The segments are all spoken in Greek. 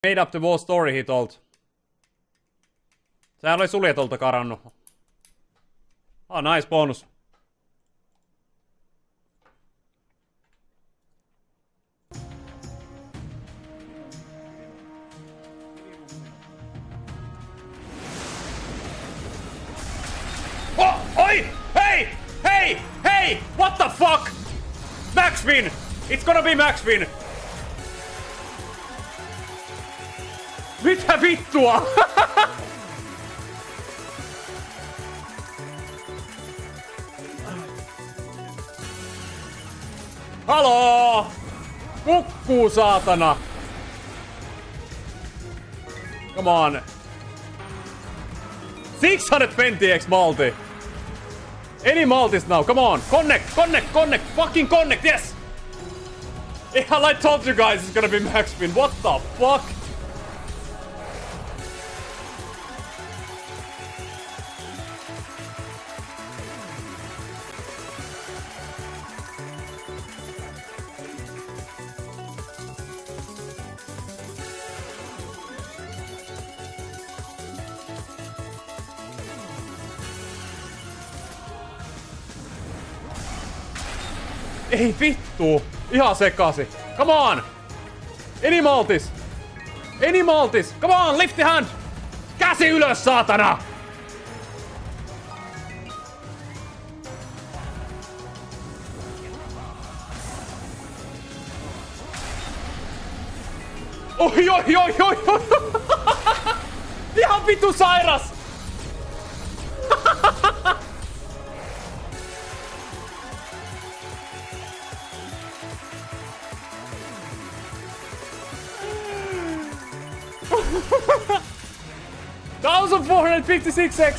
Made up the whole story, he told. Sehän oli suljetolta karannut. Nice bonus. Oh, oi! Hey! Hey! Hey! What the fuck? Max win! It's gonna be Max win! Mitä vittua? Haloo! Kukkuu saatana! Come on. 620x multi. Any multis now, come on. Connect, connect, connect, fucking connect, yes! Yeah, I told you guys it's gonna be max win. What the fuck? Ei vittu! Ihan sekasi. Come on! Any multis! Any multis! Come on, lift the hand! Käsi ylös, saatana! Oi, oi, oi, oi, oi! Ihan vittu sairas! That was a 456x!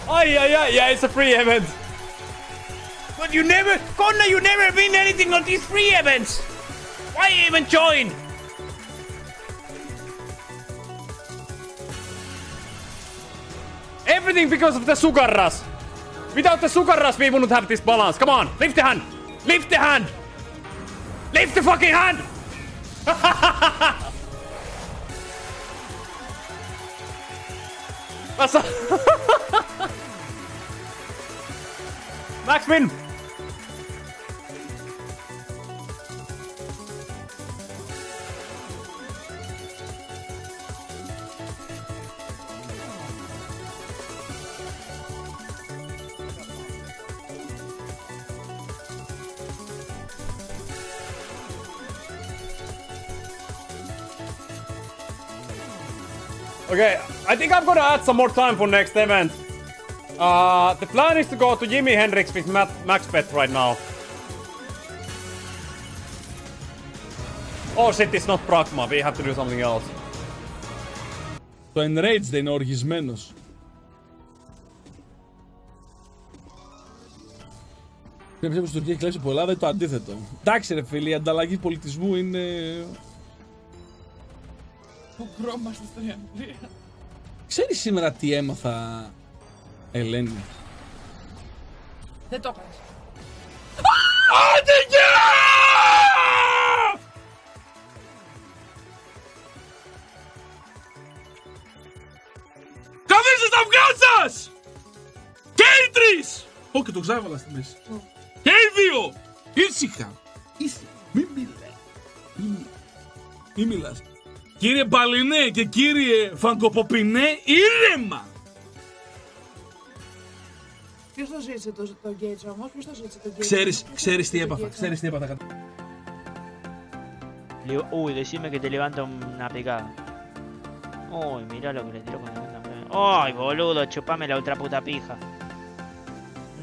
Ay, ay, ay, yeah, it's a free event. But you never, Connor, you never win anything on these free events. Why even join? Everything because of the sugar rush. Without the sugar rush, we wouldn't have this balance. Come on, lift the hand. Lift the hand. Lift the fucking hand. That's Max win. Okay, I think I'm gonna add some more time for next event. The plan is to go to Jimi Hendrix with MaxBet right now. Oh shit, it's not Pragma, we have to do something else. Το Enrage δεν είναι οργισμένος. Πρέπει να πιστεύω στην Τουρκία έχει κλέψει πολλά, δεν το αντίθετο. Εντάξει ρε φίλοι, η ανταλλαγή πολιτισμού είναι... Το χρώμα στο 33. Ξέρεις σήμερα τι έμαθα, Ελένη? Δεν το έκανες. Άντε γεια! Καθίστε στα αυγά σας! Και οι τρεις! Ω, και το ξάβαλα στη μέση. Και οι δύο! Ήσυχα! Ήσυχα! Μην μιλάς. Μην μιλάς. Κύριε Μπαλινέ και κύριε Φανκοποπινέ, ήρεμα! Ποιος το ζήτησε το Gage όμως, ποιος το ζήτησε το Gage? Ξέρεις τι έπαθα, ξέρεις τι έπαθα. Uy, decime que te levanta una picada. Uy, mirá lo que le tiró con el manda. Ay, boludo, chupame la otra puta pija.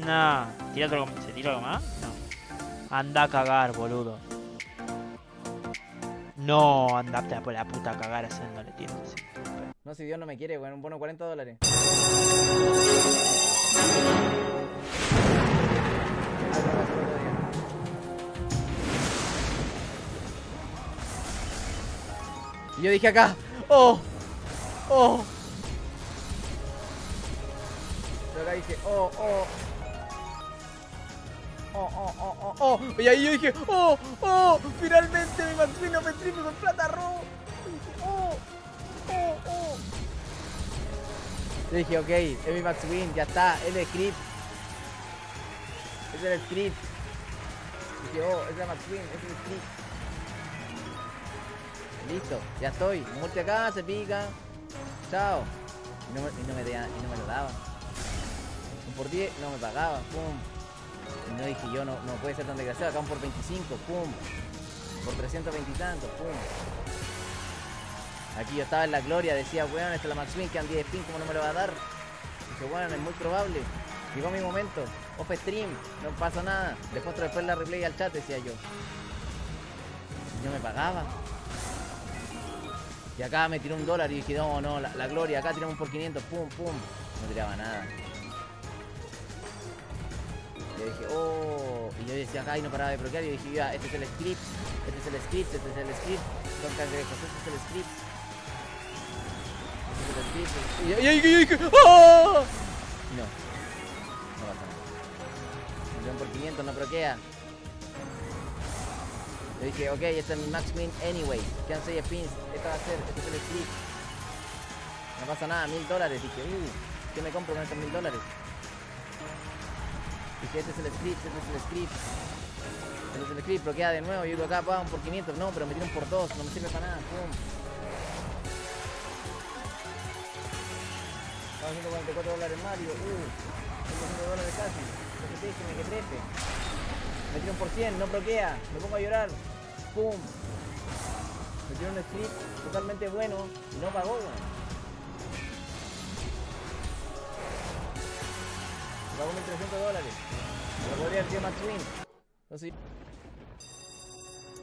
Nah, ¿tira otro, ¿se tira algo más? No. Anda a cagar, boludo. No, andate por la puta a cagar haciéndole tiros así. No, si Dios no me quiere, bueno, un bono $40. Y yo dije acá, oh, oh. Pero acá dije, oh, oh. Y ahí yo dije, finalmente mi Max Win no me triple con plata rojo. Yo dije, ok, es mi Max Win, ya está, es el script. Es el script. Dije, es la Max Win, es el script. Listo, ya estoy. Multi acá, se pica. Chao. Y no me lo daba. Un por 10 no me pagaba. Pum. Y no dije yo, no puede ser tan desgraciado. Acá un por 25, pum. Por 320 y tantos, pum. Aquí yo estaba en la gloria, decía, weón, esta es la Max Win, quedan 10 spin, ¿cómo no me lo va a dar? Dije, weón, es muy probable. Llegó mi momento. Off stream, no pasa nada. Les muestro después la replay al chat, decía yo. Y no me pagaba. Y acá me tiró $1 y dije, no, la gloria, acá tiramos por 500, pum. No tiraba nada. Y yo dije, y yo decía acá y no paraba de bloquear. Y yo dije, ya, este es el script. Son cangrejos, este es el script. Y yo dije, ¡oh! No pasa nada. Me dio por 500, no bloquea. Yo dije, ok, este es mi Max Win anyway. Quedan 6 spins, esto va a ser, este es el script. No pasa nada, $1000. Dije, ¿qué me compro con estos $1000? Dije, este es el script. Bloquea de nuevo, yo digo acá, vamos por 500, no, pero me tiran por 2, no me sirve para nada, pum. Estaba haciendo $44 Mario, $100 casi. Me trepe. Me tiran por 100, no bloquea, me pongo a llorar, pum. Me tiró un script totalmente bueno y no pagó, weón. Me pagó $1300. Me podría haber sido Max Win. Entonces...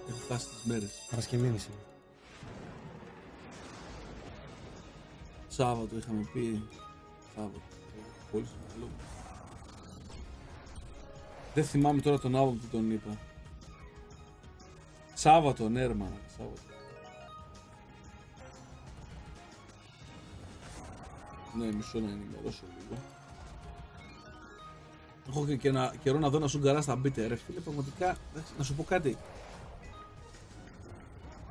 Έχω φτάσει τις μέρες. Παρασκευή σήμερα. Σάββατο είχαμε πει. Σάββατο. Πολύ στο μυαλό μου. Δεν θυμάμαι τώρα τον album που τον είπα. Σάββατο, ναι ρε μάνα. Σάββατο. Ναι, μισό να ενημερώσω λίγο. Έχω και ένα καιρό να δω να σου γκαρά στα μπίτε, ρε φίλε, πραγματικά, να σου πω κάτι.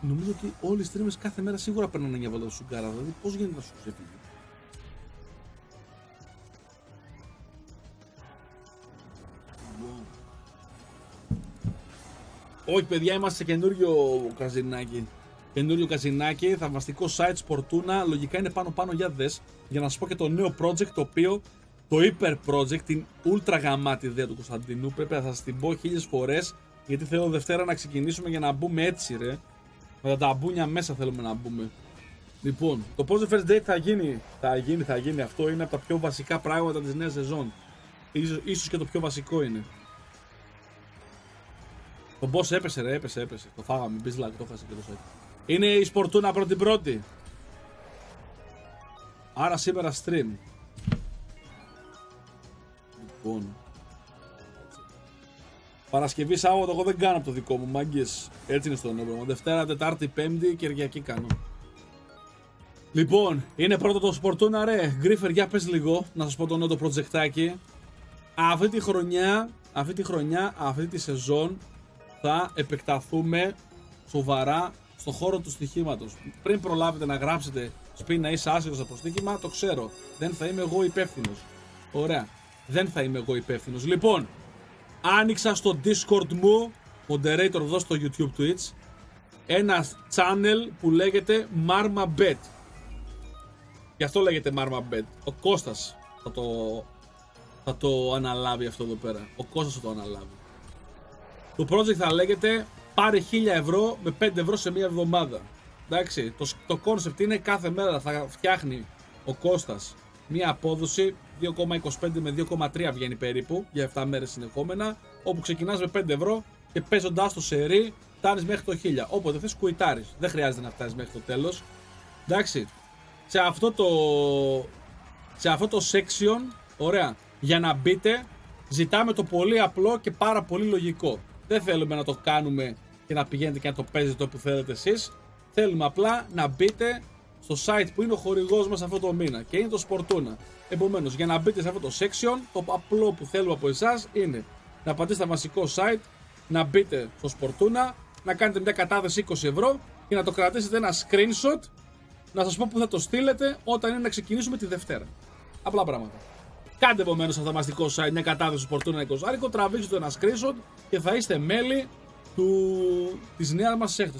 Νομίζω ότι όλοι οι streamers κάθε μέρα σίγουρα παίρνουν μια βαλά σου γκαρά, δηλαδή πώς γίνεται να σου ξεφύγει. Όχι παιδιά, είμαστε σε καινούριο καζινάκι. Καινούριο καζινάκι, θαυμαστικό site, Sportuna, λογικά είναι πάνω για δες. Για να σας πω και το νέο project, το οποίο, το Hyper Project, την ultra γαμάτη ιδέα του Κωνσταντινού. Πρέπει να σας την πω 1000 φορές, γιατί θέλω Δευτέρα να ξεκινήσουμε για να μπούμε έτσι ρε. Με τα ταμπούνια μέσα θέλουμε να μπούμε. Λοιπόν, το Project First Date θα γίνει, αυτό είναι από τα πιο βασικά πράγματα της νέας σεζόν. Ίσως και το πιο βασικό είναι. Το boss έπεσε ρε, έπεσε. Το φάγαμε, μπεις like, το χάσε και το site. Είναι η Sportuna πρώτη. Άρα σήμερα stream. Λοιπόν. Παρασκευή, Σάββατο, εγώ δεν κάνω από το δικό μου, μάγκες. Έτσι είναι στο νόμο. Δευτέρα, Τετάρτη, Πέμπτη, Κυριακή κάνω. Λοιπόν, είναι πρώτο το Sportuna ρε. Γκρίφερ, για πες λίγο, να σας πω το νέο το projectάκι. Αυτή τη χρονιά, αυτή τη σεζόν θα επεκταθούμε σοβαρά στον χώρο του στοιχήματος. Πριν προλάβετε να γράψετε σπίτι να είσαι άσχετος από το στοίχημα, το ξέρω. Δεν θα είμαι εγώ υπεύθυνος. Ωραία. Δεν θα είμαι εγώ υπεύθυνος. Λοιπόν, άνοιξα στο Discord μου, moderator εδώ στο YouTube Twitch, ένα channel που λέγεται Marma Bet. Γι' αυτό λέγεται Marma Bet. Ο Κώστας θα το αναλάβει αυτό εδώ πέρα. Ο Κώστας θα το αναλάβει. Το project θα λέγεται πάρε 1000 ευρώ με 5 ευρώ σε μία εβδομάδα. Εντάξει, το concept είναι κάθε μέρα θα φτιάχνει ο Κώστας μία απόδοση 2,25 με 2,3 βγαίνει περίπου για 7 μέρες συνεχόμενα, όπου ξεκινάς με 5 ευρώ και παίζοντάς το σερί φτάνεις μέχρι το 1000. Όποτε θες κουιτάρεις, δεν χρειάζεται να φτάσεις μέχρι το τέλος. Εντάξει, σε αυτό το section, ωραία, για να μπείτε ζητάμε το πολύ απλό και πάρα πολύ λογικό. Δεν θέλουμε να το κάνουμε και να πηγαίνετε και να το παίζετε όπου θέλετε εσείς. Θέλουμε απλά να μπείτε στο site που είναι ο χορηγός μας αυτό το μήνα και είναι το Sportuna. Επομένως, για να μπείτε σε αυτό το section, το απλό που θέλουμε από εσάς είναι να πατήσετε στο βασικό site, να μπείτε στο Σπορτούνα, να κάνετε μια κατάθεση 20 ευρώ και να το κρατήσετε ένα screenshot, να σας πω που θα το στείλετε όταν είναι να ξεκινήσουμε τη Δευτέρα. Απλά πράγματα. Κάντε επομένως στο θαυμαστικό site μια κατάθεση στο Σπορτούνα 20, τραβήξτε το ένα screenshot και θα είστε μέλη της νέας μας έκδοσης.